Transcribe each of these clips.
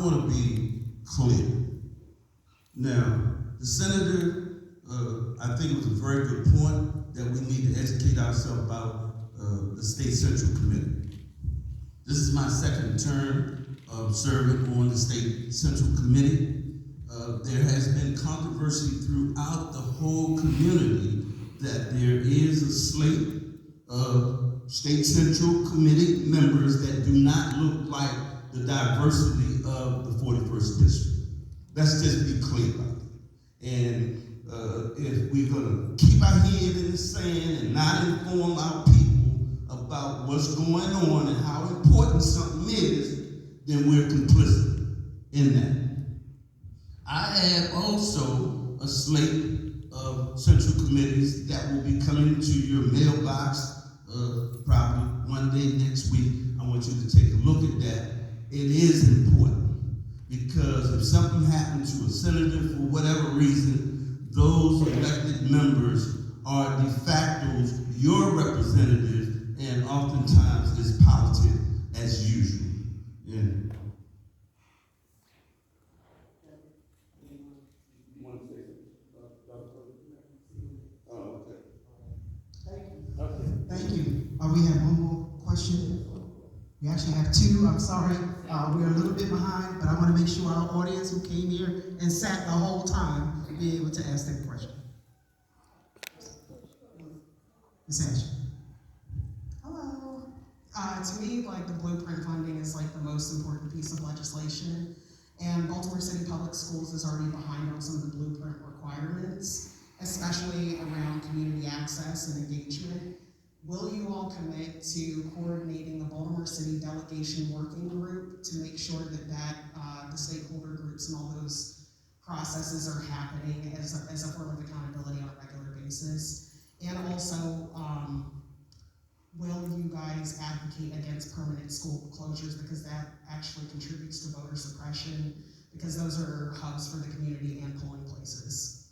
want to be clear. Now, the senator, I think it was a very good point that we need to educate ourselves about the State Central Committee. This is my second term of serving on the State Central Committee. There has been controversy throughout the whole community that there is a slate of State Central Committee members that do not look like the diversity of the 41st District. Let's just be clear about it. And if we're going to keep our head in the sand and not inform our people about what's going on and how important something is, then we're complicit in that. I have also a slate of central committees that will be coming to your mailbox probably one day next week. I want you to take a look at that. It is important because if something happens to a senator for whatever reason, those elected members are de facto your representatives, and oftentimes it's politics as usual. Yeah. Thank you. We have one more question. We actually have two. I'm sorry. We're a little bit behind, but I want to make sure our audience who came here and sat the whole time be able to ask that question. Ms. Ashley. Hello. To me, like, the blueprint funding is like the most important piece of legislation, and Baltimore City Public Schools is already behind on some of the blueprint requirements, especially around community access and engagement. Will you all commit to coordinating the Baltimore City Delegation Working Group to make sure that the stakeholder groups and all those processes are happening as a form of accountability on a regular basis? And also, will you guys advocate against permanent school closures, because that actually contributes to voter suppression, because those are hubs for the community and polling places?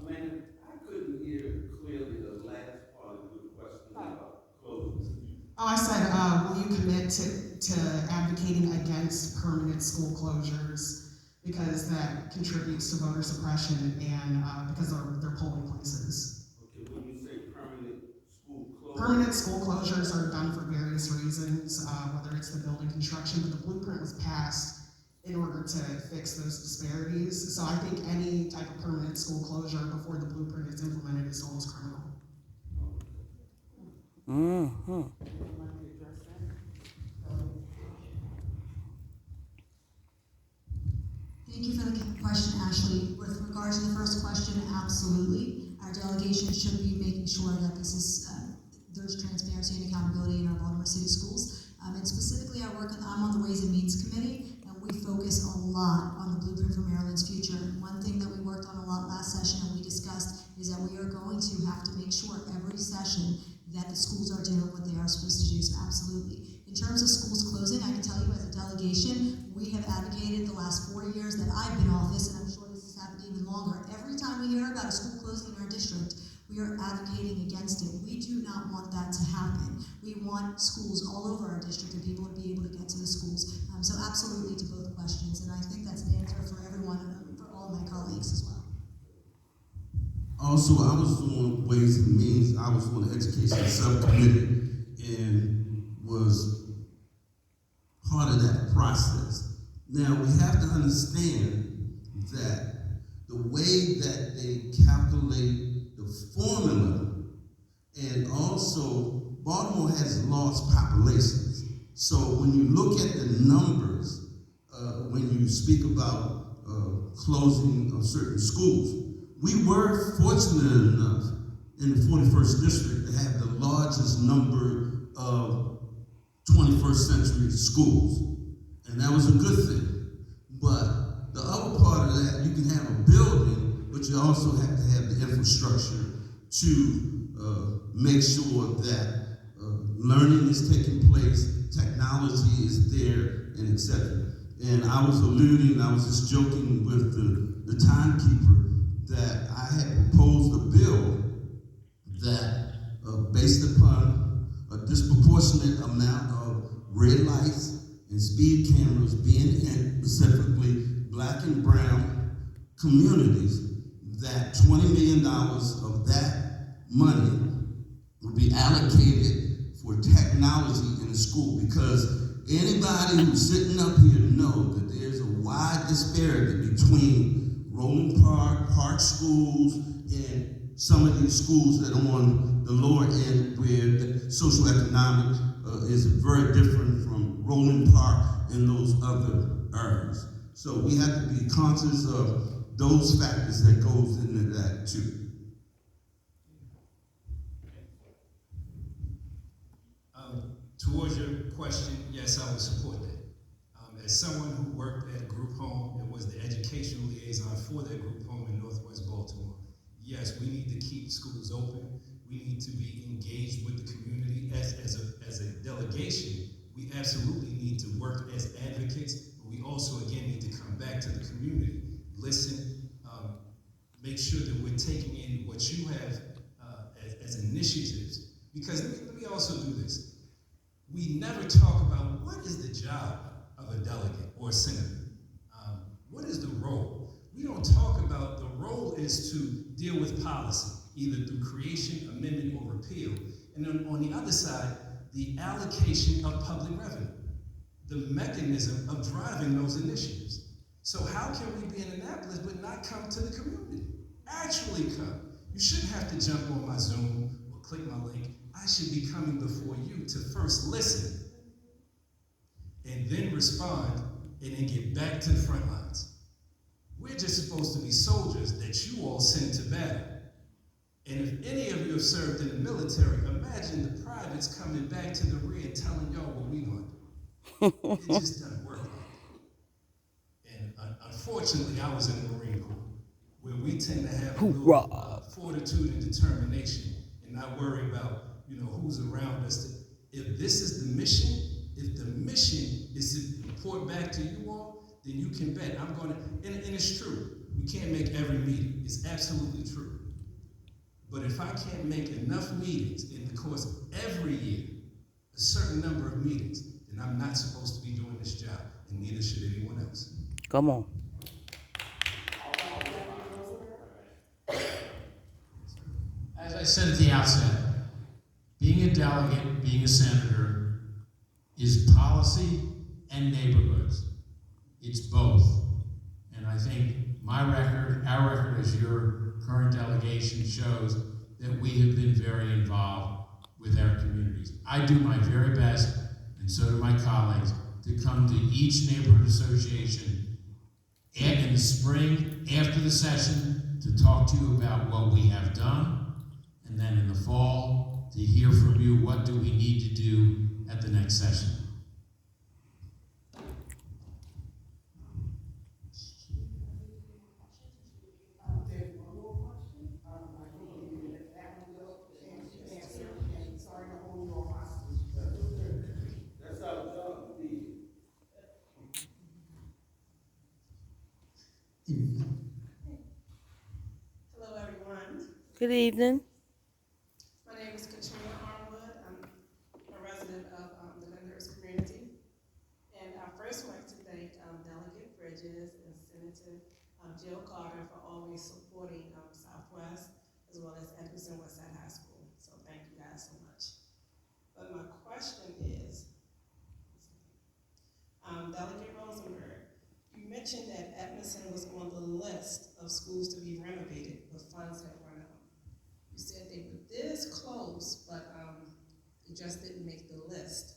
Ma'am, I couldn't hear clearly the last part of the question about closing. Oh, I said, will you commit to advocating against permanent school closures, because that contributes to voter suppression and because they're polling places? Okay, when you say permanent school closures? Permanent school closures are done for various reasons, whether it's the building construction, but the blueprint was passed in order to fix those disparities. So I think any type of permanent school closure before the blueprint is implemented is almost criminal. Mm-hmm. Thank you for the question, Ashley. With regards to the first question, absolutely. Our delegation should be making sure that this is there's transparency and accountability in our Baltimore City schools. And specifically, I'm on the Ways and Means Committee, and we focus a lot on the blueprint for Maryland's future. One thing that we worked on a lot last session and we discussed is that we are going to have to make sure every session that the schools are doing what they are supposed to do. So absolutely. In terms of schools closing, I can tell you as a delegation, we have advocated the last 4 years that I've been in office, and I'm sure this has happened even longer. Every time we hear about a school closing in our district, we are advocating against it. We do not want that to happen. We want schools all over our district and people to be able to get to the schools. So absolutely to both questions, and I think that's an answer for everyone and for all of my colleagues as well. Also, I was on Ways and Means. I was on the Education Subcommittee and was part of that process. Now, we have to understand that the way that they calculate the formula, and also Baltimore has lost populations. So when you look at the numbers, when you speak about closing of certain schools, we were fortunate enough in the 41st District to have the largest number of 21st century schools. And that was a good thing. But the other part of that, you can have a building, but you also have to have the infrastructure to make sure that learning is taking place, technology is there, and etc. And I was just joking with the timekeeper that I had proposed a bill that based upon a disproportionate amount of red lights and speed cameras being in specifically black and brown communities, that $20 million of that money will be allocated for technology in the school, because anybody who's sitting up here know that there's a wide disparity between Roland Park schools and some of these schools that are on the lower end, where the socioeconomic is very different from Roland Park and those other areas. So we have to be conscious of those factors that goes into that too. Towards your question, yes, I would support that. As someone who worked at a group home and was the educational liaison for that group home in Northwest Baltimore, yes, we need to keep schools open. We need to be engaged with the community. As a delegation, we absolutely need to work as advocates, but we also, again, need to come back to the community, listen, make sure that we're taking in what you have as initiatives. Because let me also do this. We never talk about what is the job of a delegate or a senator. What is the role? We don't talk about the role is to deal with policy, either through creation, amendment, or repeal. And then on the other side, the allocation of public revenue, the mechanism of driving those initiatives. So how can we be in Annapolis but not come to the community? Actually come. You shouldn't have to jump on my Zoom or click my link. I should be coming before you to first listen and then respond and then get back to the front lines. We're just supposed to be soldiers that you all send to battle. And if any of you have served in the military, imagine the privates coming back to the rear and telling y'all what we want. It just doesn't work like that. And unfortunately, I was in the Marine Corps, where we tend to have a little fortitude and determination and not worry about who's around us. If this is the mission, if the mission is to report back to you all, then you can bet I'm going to, and it's true, we can't make every meeting. It's absolutely true. But if I can't make enough meetings in the course of every year, a certain number of meetings, then I'm not supposed to be doing this job, and neither should anyone else. Come on. As I said at the outset, being a delegate, being a senator, is policy and neighborhoods. It's both. And I think my record, our record as your current delegation shows that we have been very involved with our communities. I do my very best, and so do my colleagues, to come to each neighborhood association in the spring after the session to talk to you about what we have done, and then in the fall to hear from you what do we need to do at the next session. Hello, everyone. Good evening. My name is Katrina Armwood. I'm a resident of the Lyndhurst community. And I first would like to thank Delegate Bridges and Senator Jill Carter for always supporting Southwest as well as Edgerton Westside High School. So thank you guys so much. But my question is, Delegate Rosenberg, you mentioned that Edmondson was on the list of schools to be renovated, but funds had run out. You said they were this close, but it just didn't make the list.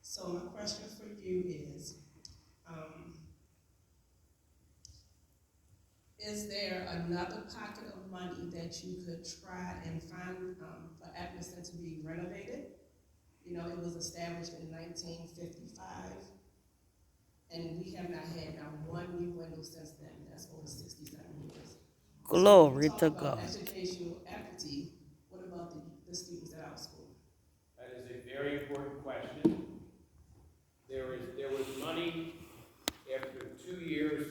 So my question for you is there another pocket of money that you could try and find for Edmondson to be renovated? It was established in 1955. And we have not had one new window since then. That's over 67 years. Glory so to God. Educational equity. What about the students at our school? That is a very important question. There was money after 2 years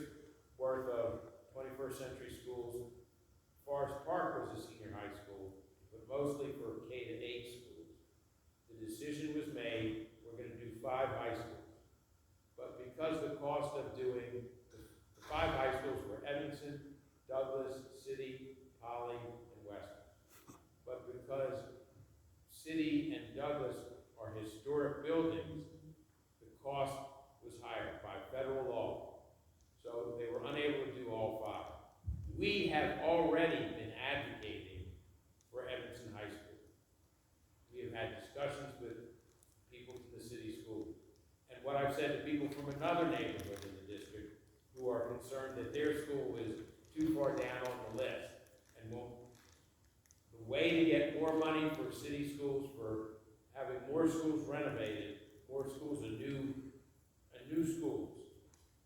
worth of 21st century schools. Forest Park was a senior high school, but mostly for K to 8 schools. The decision was made, we're going to do 5 high schools. 2 of them are going to be 5 high schools. 1 is going to be a 4-year program, and the other 2 are going to be 4-year programs. So we're going to cost of doing the 5 high schools were Evanston, Douglas, City, Poly, and Western. But because City and Douglas are historic buildings, the cost was higher by federal law. So they were unable to do all 5. We have already been advocating for Evanston High School. We have had discussions with people from the city school. And what I've said to people from another neighborhood in the district who are concerned that their school is too far down on the list and won't. The way to get more money for city schools, for having more schools renovated, more schools and new schools,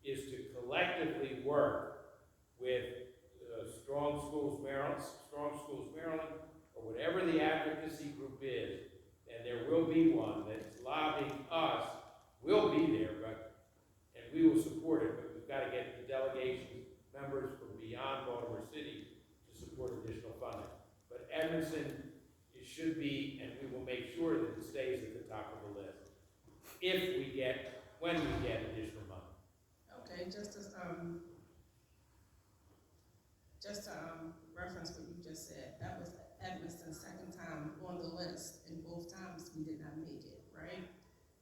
is to collectively work with Strong Schools Maryland, or whatever the advocacy group is, and there will be one that's lobbying us, will be there, and we will support it, but we've got to get the delegation members from beyond Baltimore City to support additional funding. But Evanston, it should be, and we will make sure that it stays at the top of the list when we get additional money. Okay, just to reference what you just said, that was Edmiston's second time on the list, and both times we did not make it, right?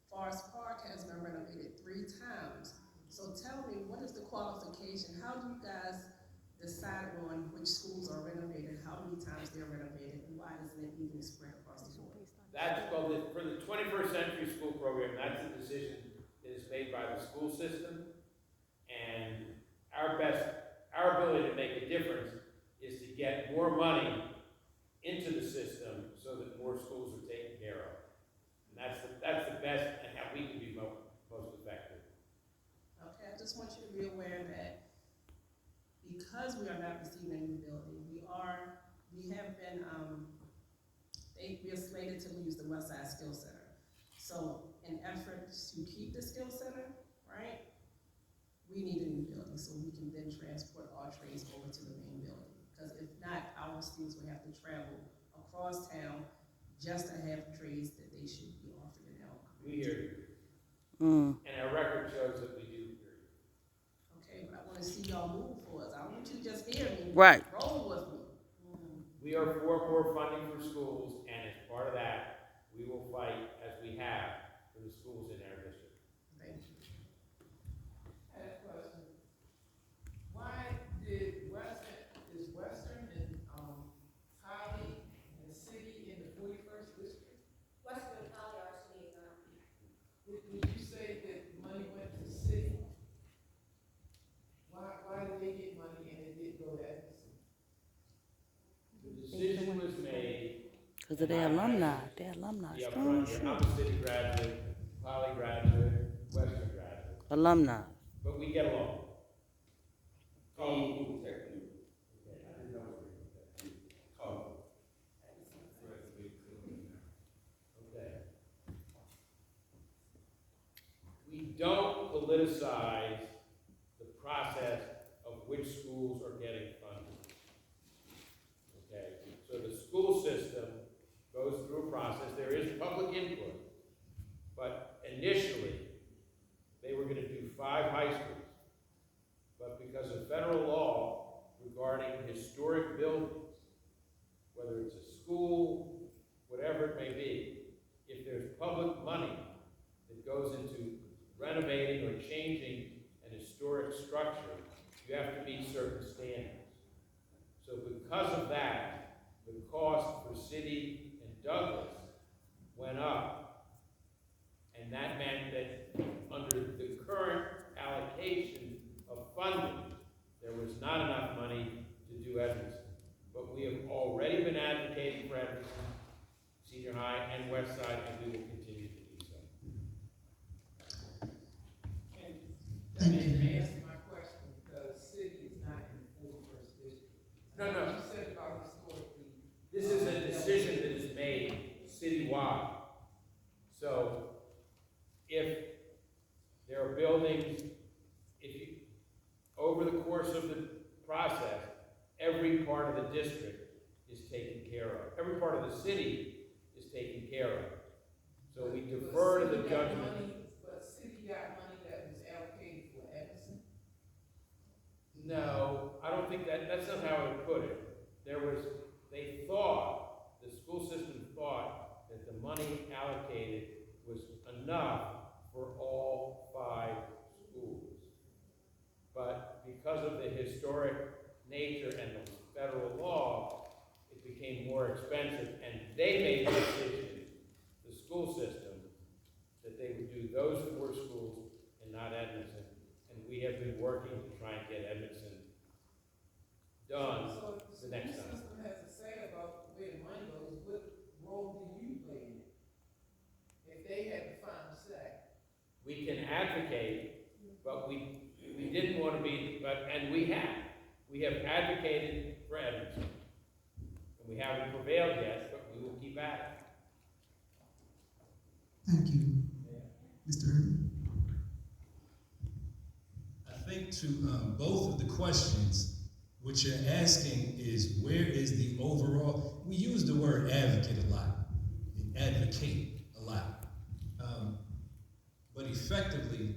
Forest Park has been renovated 3 times. So tell me, what is the qualification? How do you guys decide on which schools are renovated, how many times they're renovated, and why isn't it evenly spread across the board? That's, well, for the 21st Century School Program, that's a decision that is made by the school system, and our ability to make a difference is to get more money into the system so that more schools are taken care of. And that's the best and how we can be most effective. Okay, I just want you to be aware that because we are not receiving a new building, we have been, we are slated to lose the West Side Skill Center. So in effort to keep the skill center, right, we need a new building so we can then transport our trades over to the main building. Because if not, our students would have to travel across town just to have trades that they should be offered in our community. We hear you. And our record shows that we do hear you. Okay, but I want to see y'all move for us. I want you to just hear me. Right. Roll with me. We are for more funding for schools, and as part of that, we will fight, as we have, for the schools in our district. Thank you. I had a question. Why did Western and Holly and the city in the 41st district? Western Poly are city now. Would you say that money went to city? Why did they get money and it didn't go to Evanston? The decision was made. Because of their alumni. Their alumni. Yeah, I'm a city graduate, Poly graduate, Western graduate, Alumni. but we get along. Okay. We don't politicize the process of which schools are getting funded. Okay, so the school system goes through a process. There is public input, but initially they were going to do 5 high schools. But because of federal law regarding historic buildings, whether it's a school, whatever it may be, if there's public money that goes into renovating or changing an historic structure, you have to meet certain standards. So because of that, the cost for City and Douglas went up. And that meant that under the current allocation of funding, there was not enough money to do Evanston. But we have already been advocating for Evanston, Senior High and West Side, and we will continue to do so. Thank you. Answer my question, because city is not in the 41st district. No. You said about historically. This is a decision that is made citywide. So if there are buildings, over the course of the process, every part of the district is taken care of. Every part of the city is taken care of. So we defer to the judgment. But city got money that was allocated for I would put it. The school system thought that the money allocated was enough for all 5 schools. But because of the historic nature and the federal law, it became more expensive, and they made the decision, the school system, that they would do those 4 schools and not Edmondson. And we have been working to try and get Edmondson done the next time. So the school system has to say about where the money goes. What role do you play in it? If they had the final say. We can advocate, but we didn't want to be, and we have advocated for Edmondson. And we haven't prevailed yet, but we will keep at it. Thank you. Mr. Irvin? I think to both of the questions, what you're asking is where is the overall, we use the word advocate a lot, and advocate a lot. But effectively,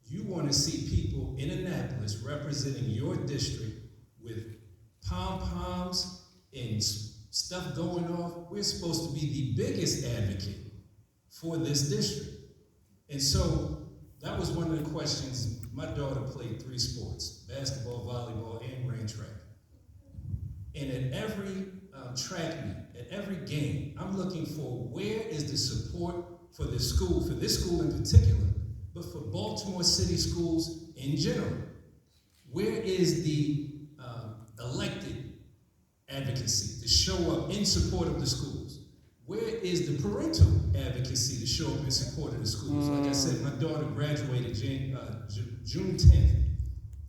you want to see people in Annapolis representing your district with pom-poms and stuff going off. We're supposed to be the biggest advocate for this district. And so that was one of the questions. My daughter played 3 sports, basketball, volleyball, and ran track. And at every track meet, at every game, I'm looking for where is the support for this school in particular, but for Baltimore City schools in general. Where is the elected advocacy to show up in support of the schools? Where is the parental advocacy to show up in support of the schools? Like I said, my daughter graduated June 10th,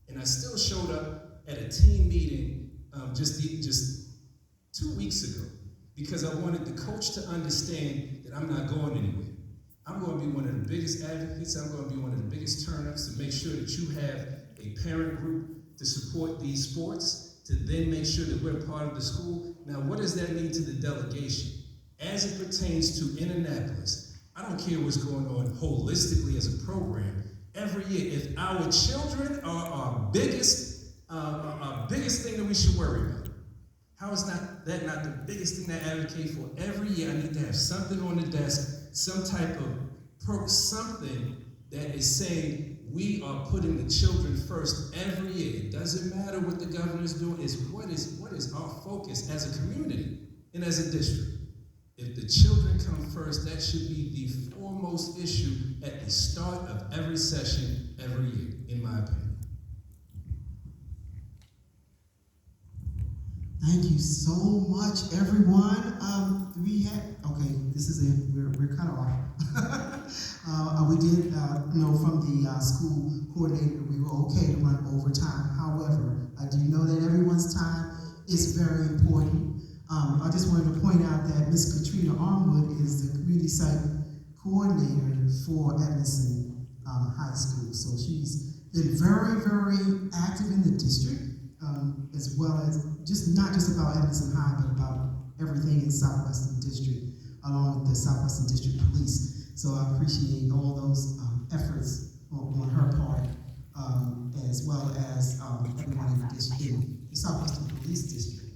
and I still showed up at a team meeting just 2 weeks ago because I wanted the coach to understand that I'm not going anywhere. I'm going to be one of the biggest advocates. I'm going to be one of the biggest turn-ups to make sure that you have a parent group to support these sports, to then make sure that we're part of the school. Now, what does that mean to the delegation? As it pertains to Annapolis, I don't care what's going on holistically as a program. Every year, if our children are our biggest thing that we should worry about, how is that not the biggest thing to advocate for? Every year, I need to have something on the desk, some type of something that is saying we are putting the children first every year. It doesn't matter what the governor's doing. It's what is our focus as a community and as a district. If the children come first, that should be the foremost issue at the start of every session every year, in my opinion. Thank you so much, everyone. This is it. We're cut off. We did know from the school coordinator we were okay to run overtime. However, I do know that everyone's time is very important. I just wanted to point out that Ms. Katrina Armwood is the community site coordinator for Edmondson High School. So she's been very, very active in the district, as well as not just about Edmondson High, but about everything in Southwestern District, along with the Southwestern District Police. So I appreciate all those efforts on her part, as well as everyone in the Southwestern Police District.